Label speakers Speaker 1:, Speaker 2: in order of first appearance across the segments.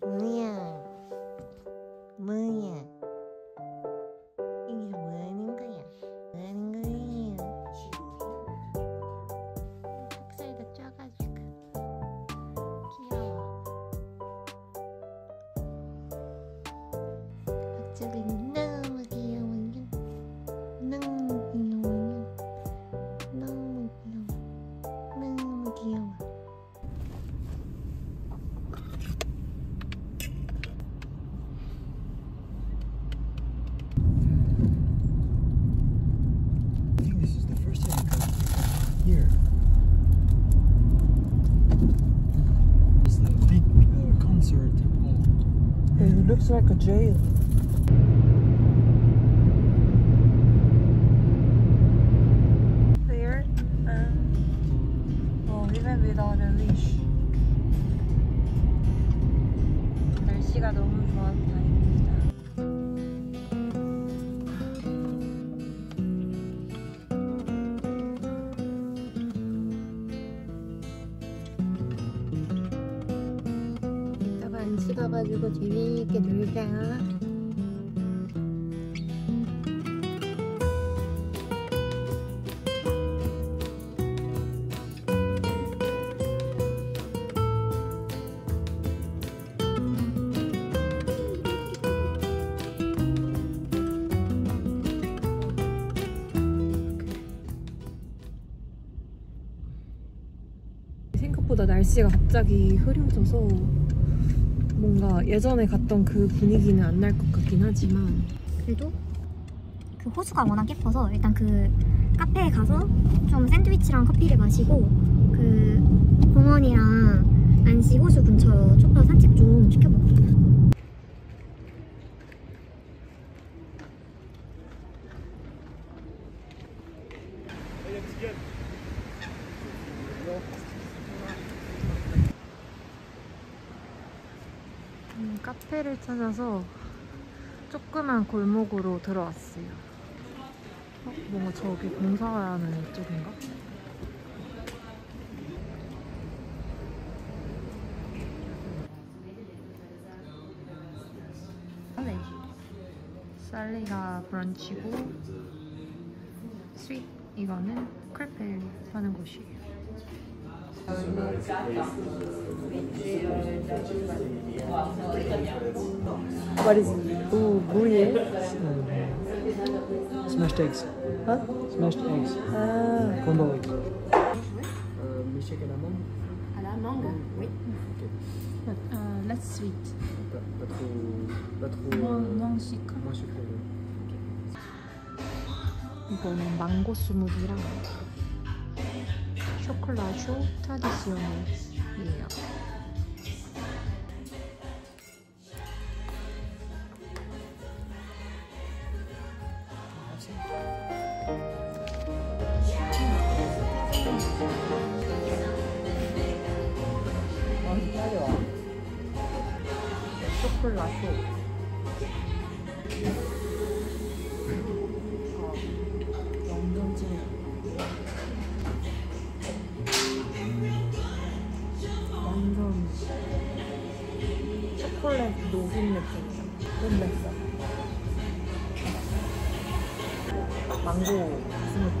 Speaker 1: 뭐야? 뭐야? 이게 뭐 하는 거야? 뭐 하는 거예요? 닭살도 쪄가지고 귀여워. 박재근이 너무 귀여워요. 너무 귀여워요. 너무 귀여워. 너무 귀여워.
Speaker 2: Here. It's the big concert hall.
Speaker 3: It looks like a jail. There, even without a leash. 날씨가 너무 좋아서 다행입니다.
Speaker 1: 안치 가가지고 재미있게 놀자.
Speaker 3: 생각보다 날씨가 갑자기 흐려져서 뭔가 예전에 갔던 그 분위기는 안 날 것 같긴 하지만
Speaker 4: 그래도 그 호수가 워낙 예뻐서 일단 그 카페에 가서 좀 샌드위치랑 커피를 마시고 그 공원이랑 안시 호수 근처 촛불 산책 좀 시켜볼게요.
Speaker 3: 카페를 찾아서 조그만 골목으로 들어왔어요. 뭔가 저기 공사하는 쪽인가? 살리가 브런치고 스윗 이거는 크레페 파는 곳이에요. What is it? Ooh, bouillet.
Speaker 2: Smashed eggs.
Speaker 3: Huh?
Speaker 2: Smashed eggs.
Speaker 3: Ah.
Speaker 2: Combo eggs. Milkshake à l'amande.
Speaker 4: À la mangue, oui.
Speaker 2: Ok.
Speaker 3: Less sweet.
Speaker 2: Pas trop.
Speaker 3: moins sucré.
Speaker 2: Moins sucré.
Speaker 3: 이거는 망고 스무디랑 쇼콜라쇼 트라디시오넬이에요. 쇼콜라쇼. 완전 초콜릿 녹인 느낌이야. 좀 맵어. 망고 스무디.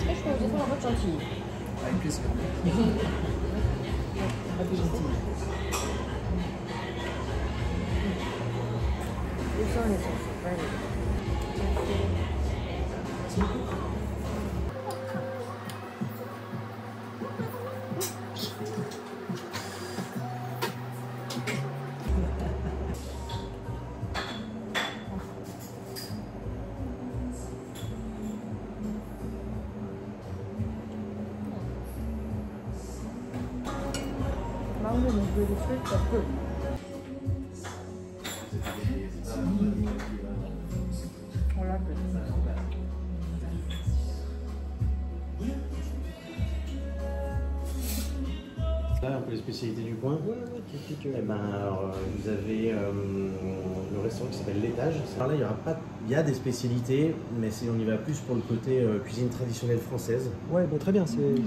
Speaker 3: Est-ce que je peux vous dire un peu gentil?
Speaker 2: Avec plaisir.
Speaker 3: This one is also very good. Mango is really sweet but good. I like it.
Speaker 5: Là, un peu les spécialités du coin. Eh ben, alors, vous avez le restaurant qui s'appelle L'Étage. Alors là, il y aura pas, il y a des spécialités, mais on y va plus pour le côté cuisine traditionnelle française.
Speaker 2: Ouais, bon, très bien. C'est.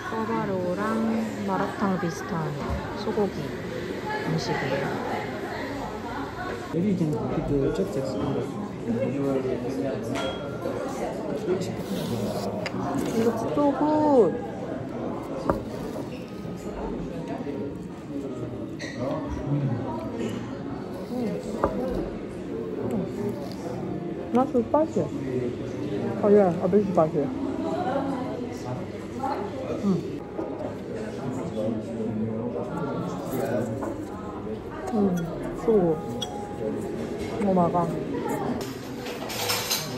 Speaker 3: 꿔바로우랑 마라탕 비슷한 소고기 음식이에요.
Speaker 2: Maybe you can pick the chopsticks.
Speaker 3: 이거 so good. Not so spicy. Oh yeah, a bit spicy. 먹어.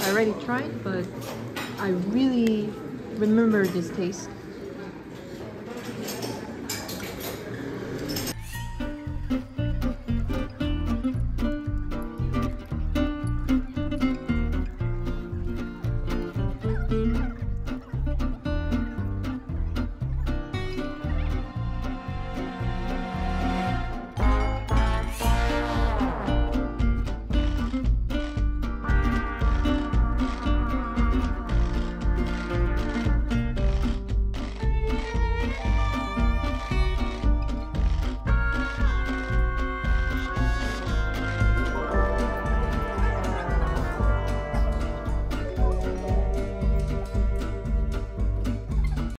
Speaker 3: I already tried, but I really remember this taste.